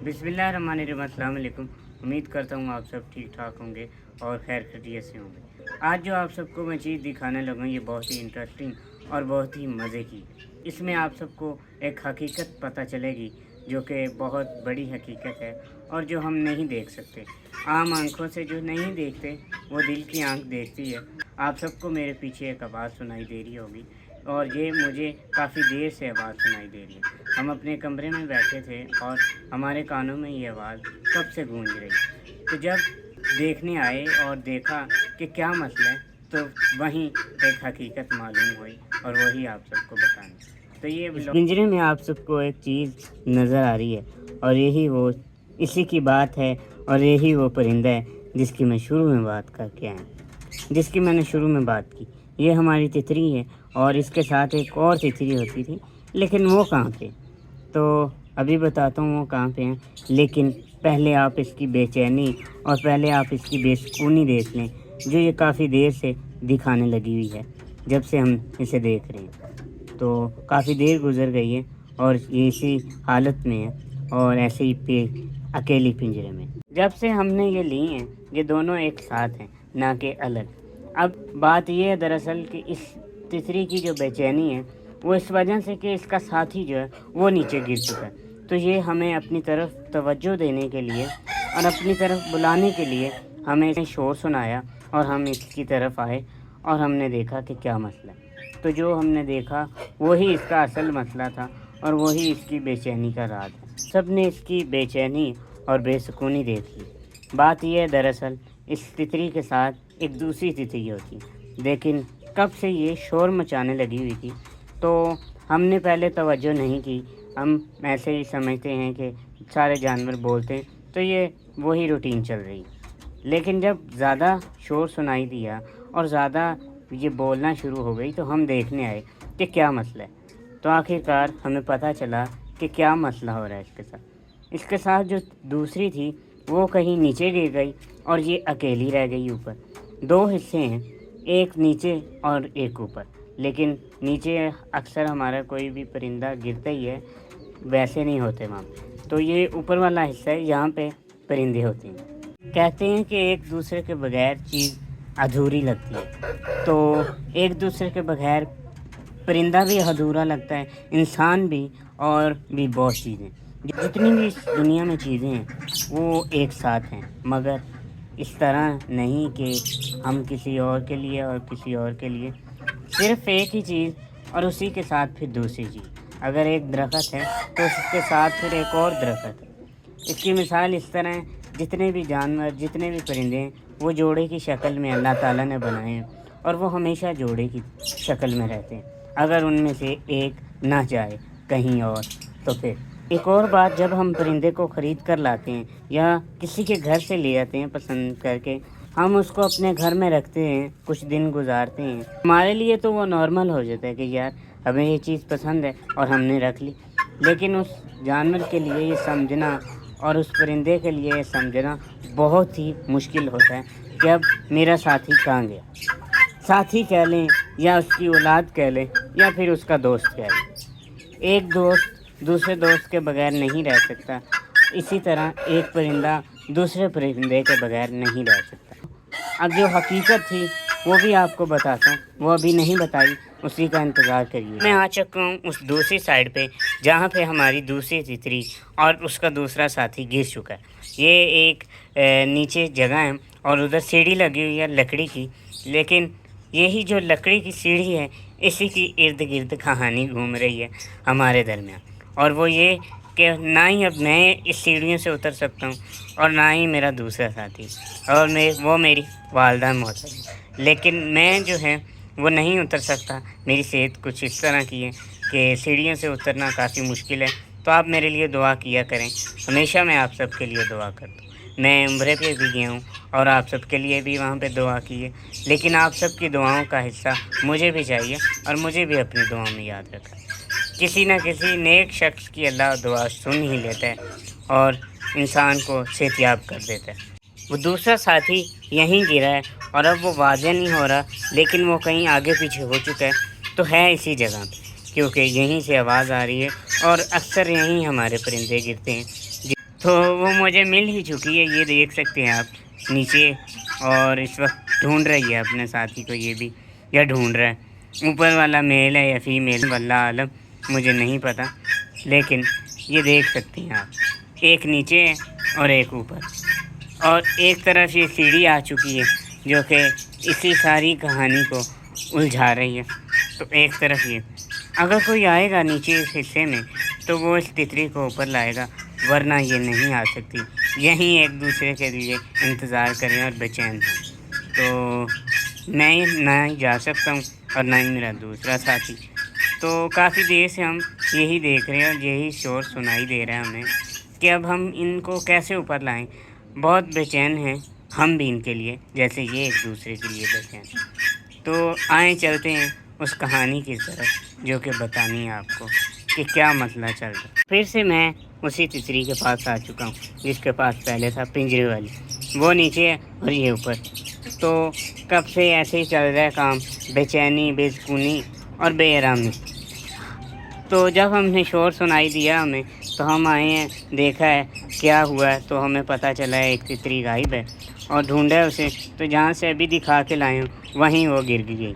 बिस्मिल्लाहिर्रहमानिर्रहीम। अस्सलाम वालेकुम। उम्मीद करता हूँ आप सब ठीक ठाक होंगे और खैर खैरियत से होंगे। आज जो आप सबको मैं चीज़ दिखाने लगा ये बहुत ही इंटरेस्टिंग और बहुत ही मज़े की। इसमें आप सबको एक हकीकत पता चलेगी जो कि बहुत बड़ी हकीकत है और जो हम नहीं देख सकते। आम आंखों से जो नहीं देखते वो दिल की आंख देखती है। आप सबको मेरे पीछे एक आवाज़ सुनाई दे रही होगी और ये मुझे काफ़ी देर से आवाज़ सुनाई दे रही है। हम अपने कमरे में बैठे थे और हमारे कानों में ये आवाज़ कब से गूंज रही। तो जब देखने आए और देखा कि क्या मसला है तो वहीं एक हकीकत मालूम हुई और वही आप सबको बताना। तो ये पिंजरे में आप सबको एक चीज़ नज़र आ रही है और यही वो इसी की बात है और यही वो परिंदा है जिसकी मैं शुरू में बात करके आया, जिसकी मैंने शुरू में बात की। ये हमारी तितरी है और इसके साथ एक और तितरी होती थी, लेकिन वो कहाँ पे, तो अभी बताता हूँ वो कहाँ पे हैं। लेकिन पहले आप इसकी बेचैनी और पहले आप इसकी बेसुकूनी देख लें जो ये काफ़ी देर से दिखाने लगी हुई है। जब से हम इसे देख रहे हैं तो काफ़ी देर गुजर गई है और ये इसी हालत में है और ऐसे ही अकेली पिंजरे में। जब से हमने ये ली हैं ये दोनों एक साथ हैं, ना कि अलग। अब बात ये है दरअसल कि इस तितरी की जो बेचैनी है वो इस वजह से कि इसका साथी जो है वो नीचे गिर चुका है। तो ये हमें अपनी तरफ तवज्जो देने के लिए और अपनी तरफ बुलाने के लिए हमें शोर सुनाया और हम इसकी तरफ आए और हमने देखा कि क्या मसला है। तो जो हमने देखा वही इसका असल मसला था और वही इसकी बेचैनी का राज है। सब ने इसकी बेचैनी और बेसुकूनी देख ली। बात यह है दरअसल इस तितरी के साथ एक दूसरी तितरी होती, लेकिन कब से ये शोर मचाने लगी हुई थी तो हमने पहले तवज्जो नहीं की। हम ऐसे ही समझते हैं कि सारे जानवर बोलते हैं तो ये वही रूटीन चल रही। लेकिन जब ज़्यादा शोर सुनाई दिया और ज़्यादा ये बोलना शुरू हो गई तो हम देखने आए कि क्या मसला है। तो आखिरकार हमें पता चला कि क्या मसला हो रहा है इसके साथ। इसके साथ जो दूसरी थी वो कहीं नीचे गिर गई और ये अकेली रह गई ऊपर। दो हिस्से हैं, एक नीचे और एक ऊपर। लेकिन नीचे अक्सर हमारा कोई भी परिंदा गिरता ही है, वैसे नहीं होते वहाँ। तो ये ऊपर वाला हिस्सा है, यहाँ पे परिंदे होते हैं। कहते हैं कि एक दूसरे के बगैर चीज़ अधूरी लगती है, तो एक दूसरे के बगैर परिंदा भी अधूरा लगता है, इंसान भी और भी बहुत चीज़ें। जितनी भी इस दुनिया में चीज़ें हैं वो एक साथ हैं, मगर इस तरह नहीं कि हम किसी और के लिए और किसी और के लिए। सिर्फ एक ही चीज़ और उसी के साथ फिर दूसरी चीज़। अगर एक दरख्त है तो उसके साथ फिर एक और दरख्त है। इसकी मिसाल इस तरह है, जितने भी जानवर जितने भी परिंदे हैं वो जोड़े की शक्ल में अल्लाह ताला ने बनाए हैं और वो हमेशा जोड़े की शक्ल में रहते हैं। अगर उनमें से एक ना जाए कहीं और तो फिर एक और बात, जब हम परिंदे को ख़रीद कर लाते हैं या किसी के घर से ले आते हैं पसंद करके, हम उसको अपने घर में रखते हैं, कुछ दिन गुजारते हैं। हमारे लिए तो वो नॉर्मल हो जाता है कि यार हमें ये चीज़ पसंद है और हमने रख ली। लेकिन उस जानवर के लिए ये समझना और उस परिंदे के लिए ये समझना बहुत ही मुश्किल होता है कि अब मेरा साथी कहाँ गया। साथी कह लें या उसकी औलाद कह लें या फिर उसका दोस्त कह लें, एक दोस्त दूसरे दोस्त के बगैर नहीं रह सकता। इसी तरह एक परिंदा दूसरे परिंदे के बगैर नहीं रह सकता। अब जो हकीकत थी वो भी आपको बताता हूँ, वो अभी नहीं बताई, उसी का इंतज़ार करिए। मैं आ चुका हूँ उस दूसरी साइड पे जहाँ पे हमारी दूसरी तितरी और उसका दूसरा साथी गिर चुका है। ये एक नीचे जगह है और उधर सीढ़ी लगी हुई है लकड़ी की, लेकिन यही जो लकड़ी की सीढ़ी है इसी की इर्द गिर्द कहानी घूम रही है हमारे दरमियान। और वो ये कि ना ही अब मैं इस सीढ़ियों से उतर सकता हूँ और ना ही मेरा दूसरा साथी और वो मेरी वालदा मोहतरम। लेकिन मैं जो है वो नहीं उतर सकता। मेरी सेहत कुछ इस तरह की है कि सीढ़ियों से उतरना काफ़ी मुश्किल है। तो आप मेरे लिए दुआ किया करें, हमेशा मैं आप सबके लिए दुआ करता हूँ। मैं उम्रे पे भी गया हूँ और आप सबके लिए भी वहाँ पे दुआ की है, लेकिन आप सबकी दुआओं का हिस्सा मुझे भी चाहिए और मुझे भी अपनी दुआओं में याद रखा। किसी न किसी नेक शख्स की अल्लाह दुआ सुन ही लेता है और इंसान को सेहतियाब कर देता है। वो दूसरा साथी यहीं गिरा है और अब वो वाज़ेह नहीं हो रहा, लेकिन वो कहीं आगे पीछे हो चुका है, तो है इसी जगह पे, क्योंकि यहीं से आवाज़ आ रही है और अक्सर यहीं हमारे परिंदे गिरते हैं। तो वो मुझे मिल ही चुकी है, ये देख सकते हैं आप नीचे। और इस वक्त ढूंढ रही है अपने साथी को, ये भी या ढूंढ रहा है। ऊपर वाला मेल है या फीमेल, वल्लाह आलम, मुझे नहीं पता। लेकिन ये देख सकते हैं आप, एक नीचे है और एक ऊपर, और एक तरफ ये सीढ़ी आ चुकी है जो कि इसी सारी कहानी को उलझा रही है। तो एक तरफ ये, अगर कोई आएगा नीचे इस हिस्से में तो वो इस तितली को ऊपर लाएगा, वरना ये नहीं आ सकती। यहीं एक दूसरे के लिए इंतज़ार करें और बेचैन हैं। तो मैं ना ही जा सकता हूँ और ना ही मेरा दूसरा साथी। तो काफ़ी देर से हम यही देख रहे हैं और यही शोर सुनाई दे रहा है हमें कि अब हम इनको कैसे ऊपर लाएं। बहुत बेचैन हैं हम भी इनके लिए, जैसे ये एक दूसरे के लिए बेचैन। तो आए चलते हैं उस कहानी की तरफ जो कि बतानी है आपको कि क्या मसला चल रहा है। फिर से मैं उसी तितली के पास आ चुका हूँ जिसके पास पहले था पिंजरे वाली। वो नीचे है और ये ऊपर। तो कब से ऐसे ही चल रहा है काम, बेचैनी, बेसुकूनी और बेआरामी। तो जब हमने शोर सुनाई दिया हमें, तो हम आए हैं, देखा है क्या हुआ है। तो हमें पता चला है एक तितली गायब है और ढूंढा उसे। तो जहाँ से अभी दिखा के लाए हूँ वहीं वो गिर गई,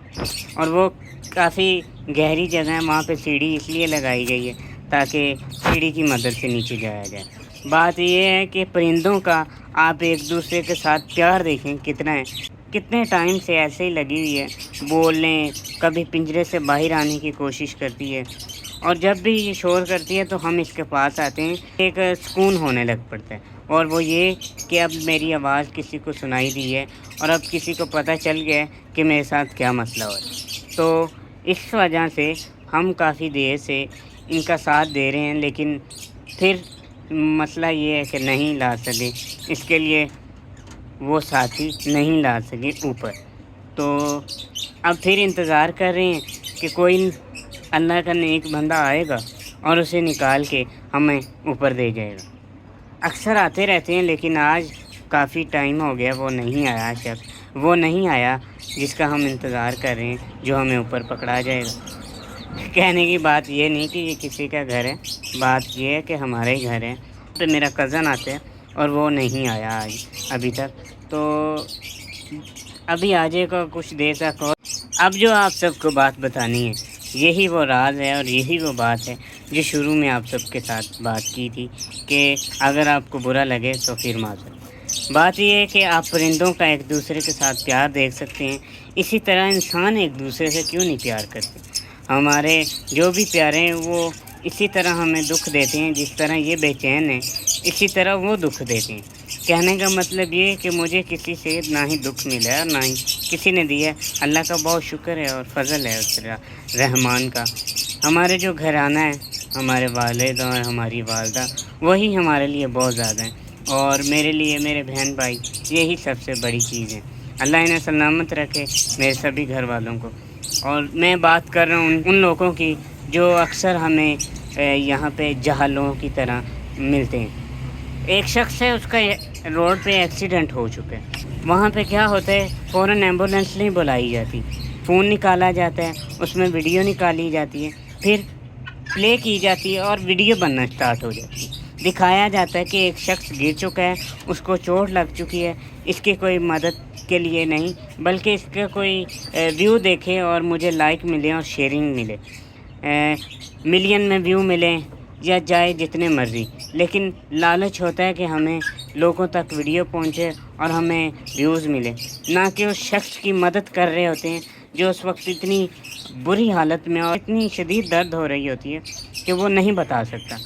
और वो काफ़ी गहरी जगह है। वहाँ पे सीढ़ी इसलिए लगाई गई है ताकि सीढ़ी की मदद से नीचे जाया जाए। बात ये है कि परिंदों का आप एक दूसरे के साथ प्यार देखें कितना है। कितने टाइम से ऐसे ही लगी हुई है, बोलने, कभी पिंजरे से बाहर आने की कोशिश करती है, और जब भी ये शोर करती है तो हम इसके पास आते हैं, एक सुकून होने लग पड़ता है। और वो ये कि अब मेरी आवाज़ किसी को सुनाई दी है और अब किसी को पता चल गया है कि मेरे साथ क्या मसला हो रहा है। तो इस वजह से हम काफ़ी देर से इनका साथ दे रहे हैं, लेकिन फिर मसला ये है कि नहीं ला सके, इसके लिए वो साथी नहीं ला सके ऊपर। तो अब फिर इंतज़ार कर रहे हैं कि कोई अल्लाह का नेक बंदा आएगा और उसे निकाल के हमें ऊपर दे जाएगा। अक्सर आते रहते हैं, लेकिन आज काफ़ी टाइम हो गया वो नहीं आया शख्स, वो नहीं आया जिसका हम इंतज़ार कर रहे हैं, जो हमें ऊपर पकड़ा जाएगा। कहने की बात ये नहीं कि ये किसी का घर है, बात ये है कि हमारे ही घर है। तो मेरा कज़न आता है और वो नहीं आया आज अभी तक। तो अभी आ जाएगा कुछ देर तक। और अब जो आप सबको बात बतानी है, यही वो राज है और यही वो बात है जो शुरू में आप सबके साथ बात की थी कि अगर आपको बुरा लगे तो फिर माज़रत। बात यह है कि आप परिंदों का एक दूसरे के साथ प्यार देख सकते हैं, इसी तरह इंसान एक दूसरे से क्यों नहीं प्यार करते। हमारे जो भी प्यारे हैं वो इसी तरह हमें दुख देते हैं, जिस तरह ये बेचैन है इसी तरह वो दुख देते हैं। कहने का मतलब ये है कि मुझे किसी से ना ही दुख मिला है और ना ही किसी ने दिया है। अल्लाह का बहुत शुक्र है और फजल है उस रहमान का। हमारे जो घराना है, हमारे वालिद और हमारी वालदा, वही हमारे लिए बहुत ज़्यादा है, और मेरे लिए मेरे बहन भाई यही सबसे बड़ी चीज़ है। अल्लाह इन्हें सलामत रखे, मेरे सभी घर वालों को। और मैं बात कर रहा हूँ उन लोगों की जो अक्सर हमें यहाँ पे जहालों की तरह मिलते हैं। एक शख्स है, उसका रोड पे एक्सीडेंट हो चुका है। वहाँ पे क्या होता है, फ़ौरन एम्बुलेंस नहीं बुलाई जाती, फ़ोन निकाला जाता है, उसमें वीडियो निकाली जाती है, फिर प्ले की जाती है और वीडियो बनना स्टार्ट हो जाती है। दिखाया जाता है कि एक शख्स गिर चुका है, उसको चोट लग चुकी है, इसकी कोई मदद के लिए नहीं बल्कि इसका कोई व्यू देखे और मुझे लाइक मिले और शेयरिंग मिले, मिलियन में व्यू मिले या जाए जितने मर्ज़ी। लेकिन लालच होता है कि हमें लोगों तक वीडियो पहुंचे और हमें व्यूज़ मिले, ना कि उस शख्स की मदद कर रहे होते हैं जो उस वक्त इतनी बुरी हालत में और इतनी शदीद दर्द हो रही होती है कि वो नहीं बता सकता।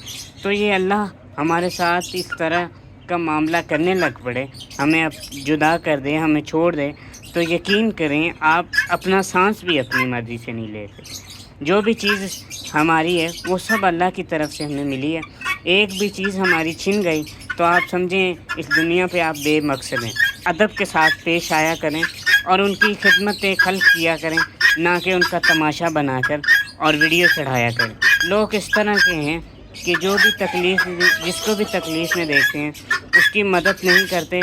तो ये अल्लाह हमारे साथ इस तरह का मामला करने लग पड़े, हमें अब जुदा कर दे, हमें छोड़ दे, तो यकीन करें आप अपना सांस भी अपनी मर्ज़ी से नहीं ले सकते। जो भी चीज़ हमारी है वो सब अल्लाह की तरफ से हमें मिली है। एक भी चीज़ हमारी छिन गई तो आप समझें इस दुनिया पे आप बेमकसद हैं। अदब के साथ पेश आया करें और उनकी खिदमत खल्क़ किया करें, ना कि उनका तमाशा बनाकर और वीडियो चढ़ाया करें। लोग इस तरह के हैं कि जो भी तकलीफ़, जिसको भी तकलीफ़ में देखते हैं उसकी मदद नहीं करते।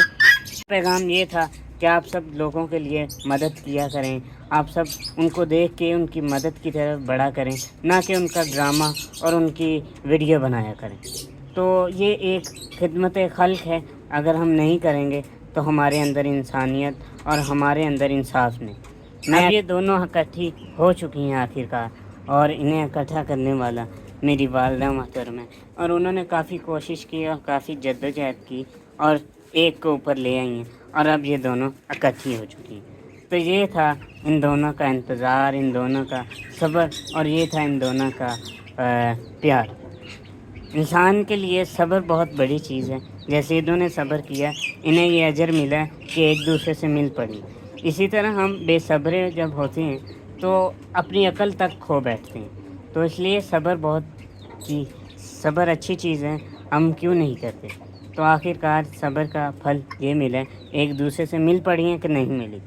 पैगाम ये था कि आप सब लोगों के लिए मदद किया करें, आप सब उनको देख के उनकी मदद की तरफ बढ़ा करें, ना कि उनका ड्रामा और उनकी वीडियो बनाया करें। تو یہ ایک خدمت خلق ہے، اگر ہم نہیں کریں گے تو ہمارے اندر انسانیت اور ہمارے اندر انصاف نہیں۔ اب یہ دونوں اکٹھی ہو چکی ہیں آخر کار، اور انہیں اکٹھا کرنے والا میری والدہ محترم ہے، اور انہوں نے کافی کوشش کی اور کافی جدوجہد کی اور ایک کو اوپر لے آئی ہیں، اور اب یہ دونوں اکٹھی ہو چکی ہیں۔ تو یہ تھا ان دونوں کا انتظار، ان دونوں کا صبر، اور یہ تھا ان دونوں کا پیار۔ انسان کے لیے صبر بہت بڑی چیز ہے، جیسے انہوں نے صبر کیا انہیں یہ اجر ملا کہ ایک دوسرے سے مل پڑی۔ اسی طرح ہم بے صبرے جب ہوتے ہیں تو اپنی عقل تک کھو بیٹھتے ہیں، تو اس لیے صبر اچھی چیز ہے، ہم کیوں نہیں کرتے؟ تو آخر کار صبر کا پھل یہ ملا، ایک دوسرے سے مل پڑی ہیں کہ نہیں ملی۔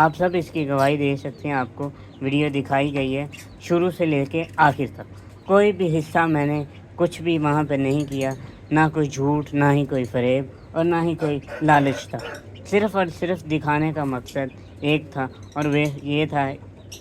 آپ سب اس کی گواہی دے سکتے ہیں، آپ کو ویڈیو دکھائی گئی ہے شروع سے لے کے آخر تک، کوئی بھی حصہ میں نے کچھ بھی وہاں پہ نہیں کیا، نہ کوئی جھوٹ، نہ ہی کوئی فریب، اور نہ ہی کوئی لالچ تھا۔ صرف اور صرف دکھانے کا مقصد ایک تھا، اور وہ یہ تھا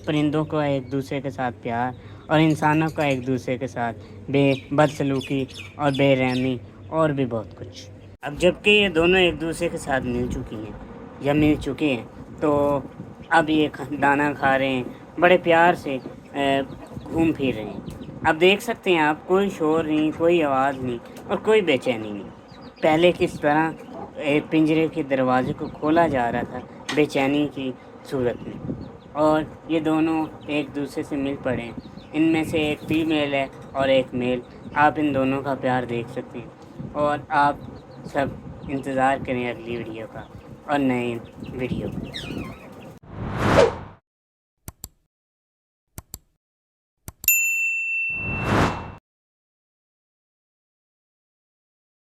پرندوں کو ایک دوسرے کے ساتھ پیار، اور انسانوں کا ایک دوسرے کے ساتھ بدسلوکی اور بے رحمی، اور بھی بہت کچھ۔ اب جب کہ یہ دونوں ایک دوسرے کے ساتھ مل چکی ہیں یا مل چکے ہیں، تو اب یہ دانا کھا رہے ہیں، بڑے پیار سے گھوم پھر رہے ہیں۔ اب دیکھ سکتے ہیں آپ، کوئی شور نہیں، کوئی آواز نہیں، اور کوئی بے چینی نہیں۔ پہلے کس طرح پنجرے کے دروازے کو کھولا جا رہا تھا بے چینی کی صورت میں، اور یہ دونوں ایک دوسرے سے مل پڑے ہیں۔ ان میں سے ایک فیمیل ہے اور ایک میل، آپ ان دونوں کا پیار دیکھ سکتے ہیں، اور آپ سب انتظار کریں اگلی ویڈیو کا اور نئے ویڈیو کا۔